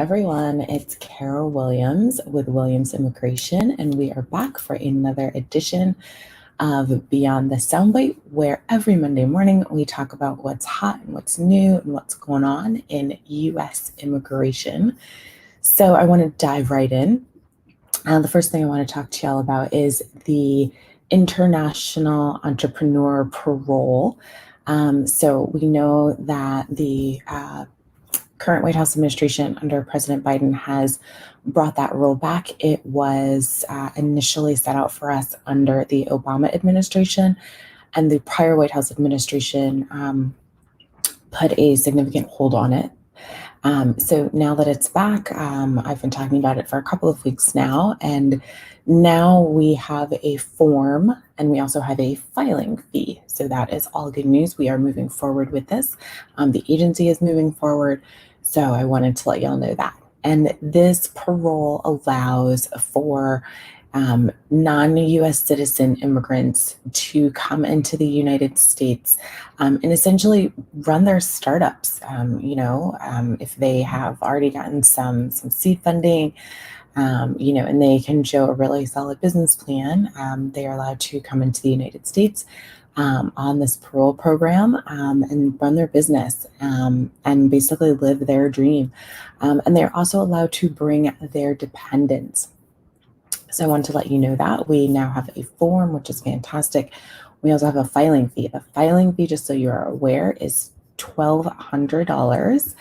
everyone, it's Carol Williams with Williams Immigration, and we are back for another edition of Beyond the Soundbite, where every Monday morning we talk about what's hot and what's new and what's going on in U.S. immigration. So I want to dive right in. The first thing I want to talk to y'all about is the International Entrepreneur Parole. So we know that the current White House administration under President Biden has brought that rule back. It was initially set out for us under the Obama administration, and the prior White House administration put a significant hold on it. So now that it's back, I've been talking about it for a couple of weeks now, and now we have a form and we also have a filing fee. So that is all good news. We are moving forward with this. The agency is moving forward. So I wanted to let y'all know that. And this parole allows for non-U.S. citizen immigrants to come into the United States and essentially run their startups. If they have already gotten some seed funding, and they can show a really solid business plan, they are allowed to come into the United States on this parole program and run their business and basically live their dream. And they're also allowed to bring their dependents. So I wanted to let you know that we now have a form, which is fantastic. We also have a filing fee. The filing fee, just so you're aware, is $1,200.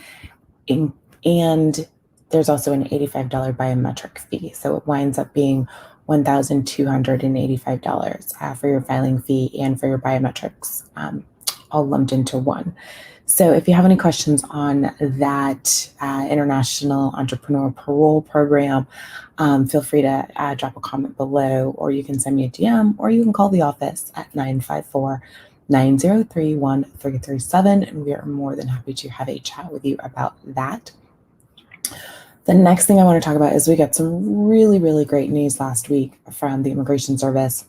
And there's also an $85 biometric fee. So it winds up being $1,285 for your filing fee and for your biometrics, all lumped into one. So if you have any questions on that International Entrepreneur Parole Program, feel free to drop a comment below, or you can send me a DM, or you can call the office at 954-903-1337, and we are more than happy to have a chat with you about that. The next thing I want to talk about is we got some really, really great news last week from the Immigration Service.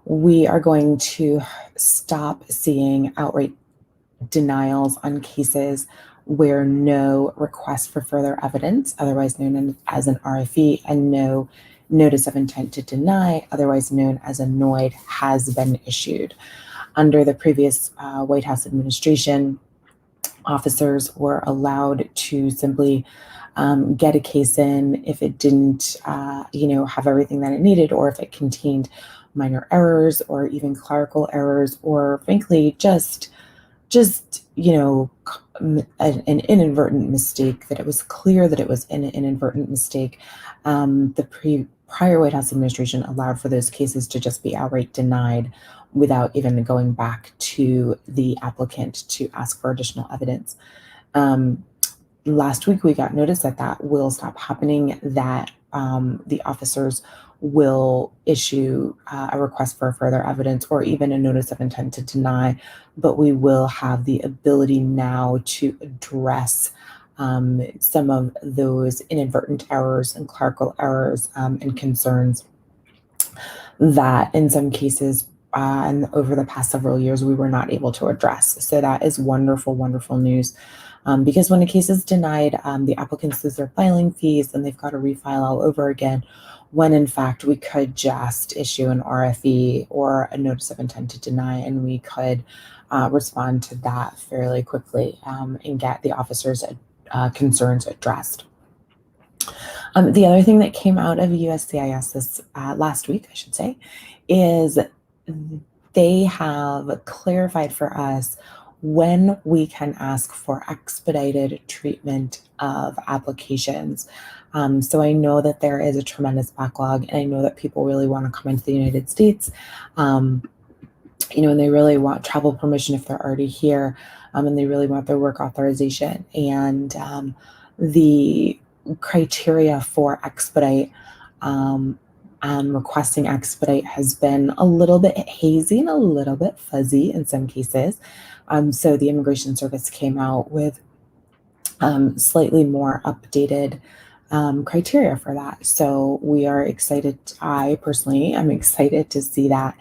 We are going to stop seeing outright denials on cases where no request for further evidence, otherwise known as an RFE, and no notice of intent to deny, otherwise known as a NOID, has been issued. Under the previous White House administration, officers were allowed to simply get a case in if it didn't, have everything that it needed, or if it contained minor errors or even clerical errors, or frankly, just an inadvertent mistake, that it was clear that it was an inadvertent mistake. The prior White House administration allowed for those cases to just be outright denied without even going back to the applicant to ask for additional evidence. Last week, we got notice that will stop happening, that the officers will issue a request for further evidence or even a notice of intent to deny, but we will have the ability now to address some of those inadvertent errors and clerical errors and concerns that in some cases and over the past several years we were not able to address. So that is wonderful, wonderful news. Because when a case is denied, the applicants lose their filing fees and they've got to refile all over again, when in fact we could just issue an RFE or a notice of intent to deny, and we could respond to that fairly quickly and get the officers' concerns addressed. The other thing that came out of USCIS this last week, I should say, is they have clarified for us when we can ask for expedited treatment of applications. So I know that there is a tremendous backlog, and I know that people really want to come into the United States, and they really want travel permission if they're already here, and they really want their work authorization. And the criteria for expedite and requesting expedite has been a little bit hazy and a little bit fuzzy in some cases. So the Immigration Service came out with slightly more updated criteria for that. So we are excited. I personally am excited to see that.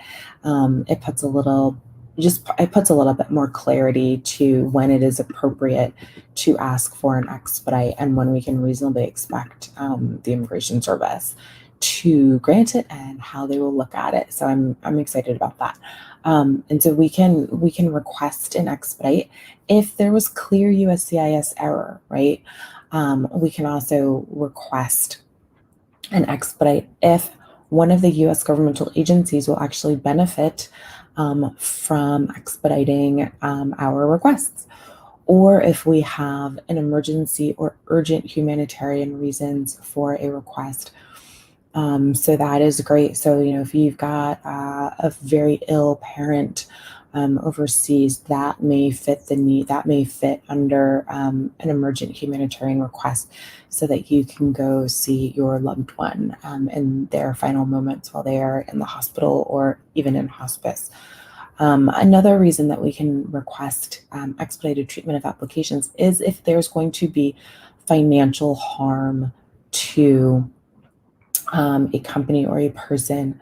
It puts a little it puts a little bit more clarity to when it is appropriate to ask for an expedite and when we can reasonably expect the Immigration Service to grant it and how they will look at it. So I'm excited about that. And so we can request an expedite if there was clear USCIS error, right? We can also request an expedite if one of the U.S. governmental agencies will actually benefit from expediting our requests, or if we have an emergency or urgent humanitarian reasons for a request. So that is great. So, if you've got a very ill parent overseas, that may fit the need, that may fit under an emergent humanitarian request so that you can go see your loved one in their final moments while they are in the hospital or even in hospice. Another reason that we can request expedited treatment of applications is if there's going to be financial harm to a company or a person.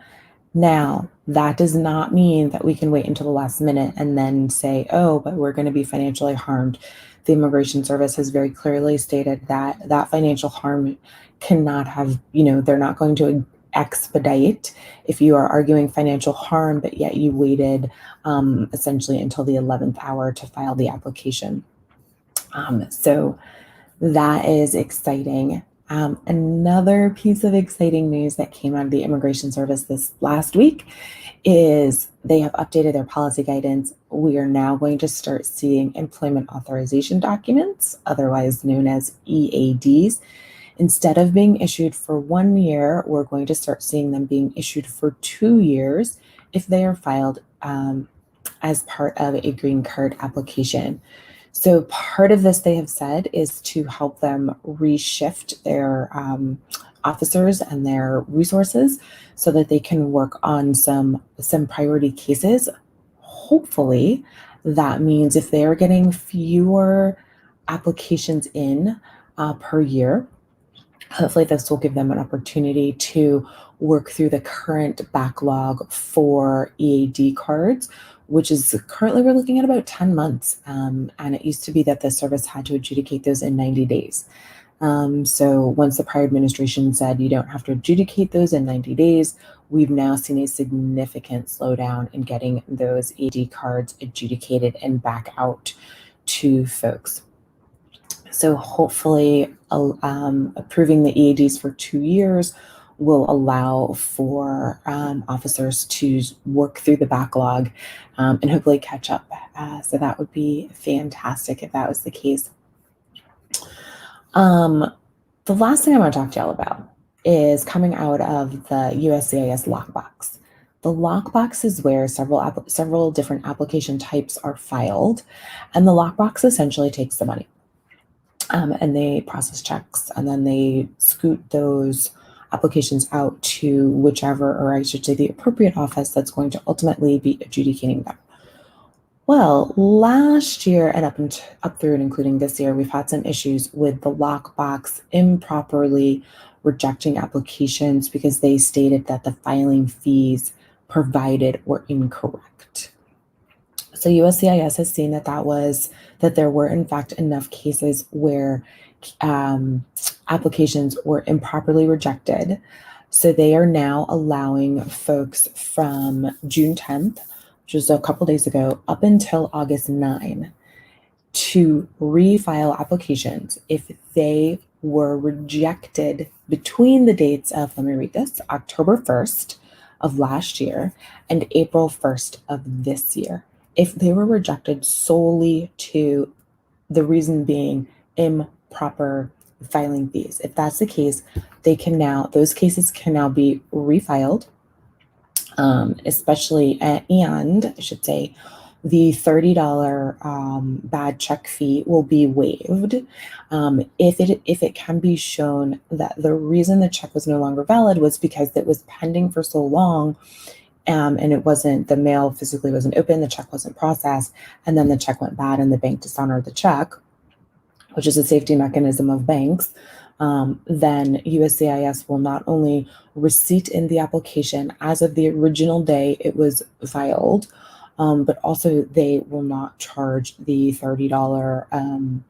Now, that does not mean that we can wait until the last minute and then say, oh, but we're going to be financially harmed. The Immigration Service has very clearly stated that that financial harm cannot have, they're not going to expedite if you are arguing financial harm, but yet you waited essentially until the 11th hour to file the application. So that is exciting. Another piece of exciting news that came out of the Immigration Service this last week is they have updated their policy guidance. We are now going to start seeing employment authorization documents, otherwise known as EADs. Instead of being issued for 1 year, we're going to start seeing them being issued for 2 years if they are filed as part of a green card application. So part of this, they have said, is to help them reshift their officers and their resources so that they can work on some priority cases. Hopefully, that means if they are getting fewer applications in per year, hopefully this will give them an opportunity to work through the current backlog for EAD cards, which is currently we're looking at about 10 months. And it used to be that the service had to adjudicate those in 90 days. So once the prior administration said you don't have to adjudicate those in 90 days, we've now seen a significant slowdown in getting those EAD cards adjudicated and back out to folks. So hopefully approving the EADs for 2 years will allow for officers to work through the backlog and hopefully catch up. So that would be fantastic if that was the case. The last thing I want to talk to y'all about is coming out of the USCIS Lock Box. The Lock Box is where several different application types are filed, and the Lock Box essentially takes the money. And they process checks, and then they scoot those applications out to whichever, or I should say the appropriate office that's going to ultimately be adjudicating them. Well, last year and up through and including this year, we've had some issues with the Lock Box improperly rejecting applications because they stated that the filing fees provided were incorrect. So USCIS has seen that there were in fact enough cases where applications were improperly rejected. So they are now allowing folks from June 10th, which was a couple days ago, up until August 9 to refile applications if they were rejected between the dates of, let me read this, October 1st of last year and April 1st of this year. If they were rejected solely to the reason being improper filing fees. If that's the case, those cases can now be refiled, especially, and I should say, the $30 bad check fee will be waived if it can be shown that the reason the check was no longer valid was because it was pending for so long. And the mail physically wasn't open, the check wasn't processed, and then the check went bad and the bank dishonored the check, which is a safety mechanism of banks. Then USCIS will not only receipt in the application as of the original day it was filed, but also they will not charge the $30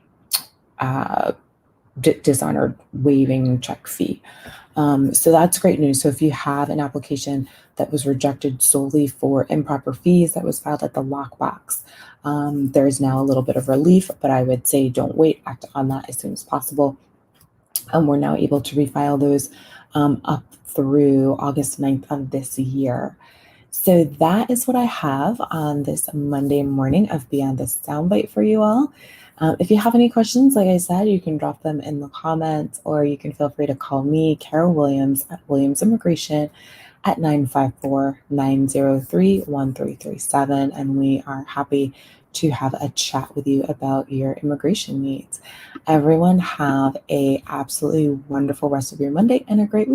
dishonored waiving check fee. So that's great news. So if you have an application that was rejected solely for improper fees that was filed at the lockbox, there is now a little bit of relief, but I would say don't wait, act on that as soon as possible. We're now able to refile those up through August 9th of this year. So that is what I have on this Monday morning of Beyond the Soundbite for you all. If you have any questions, like I said, you can drop them in the comments, or you can feel free to call me, Carol Williams, at Williams Immigration at 954-903-1337. And we are happy to have a chat with you about your immigration needs. Everyone have a absolutely wonderful rest of your Monday and a great week.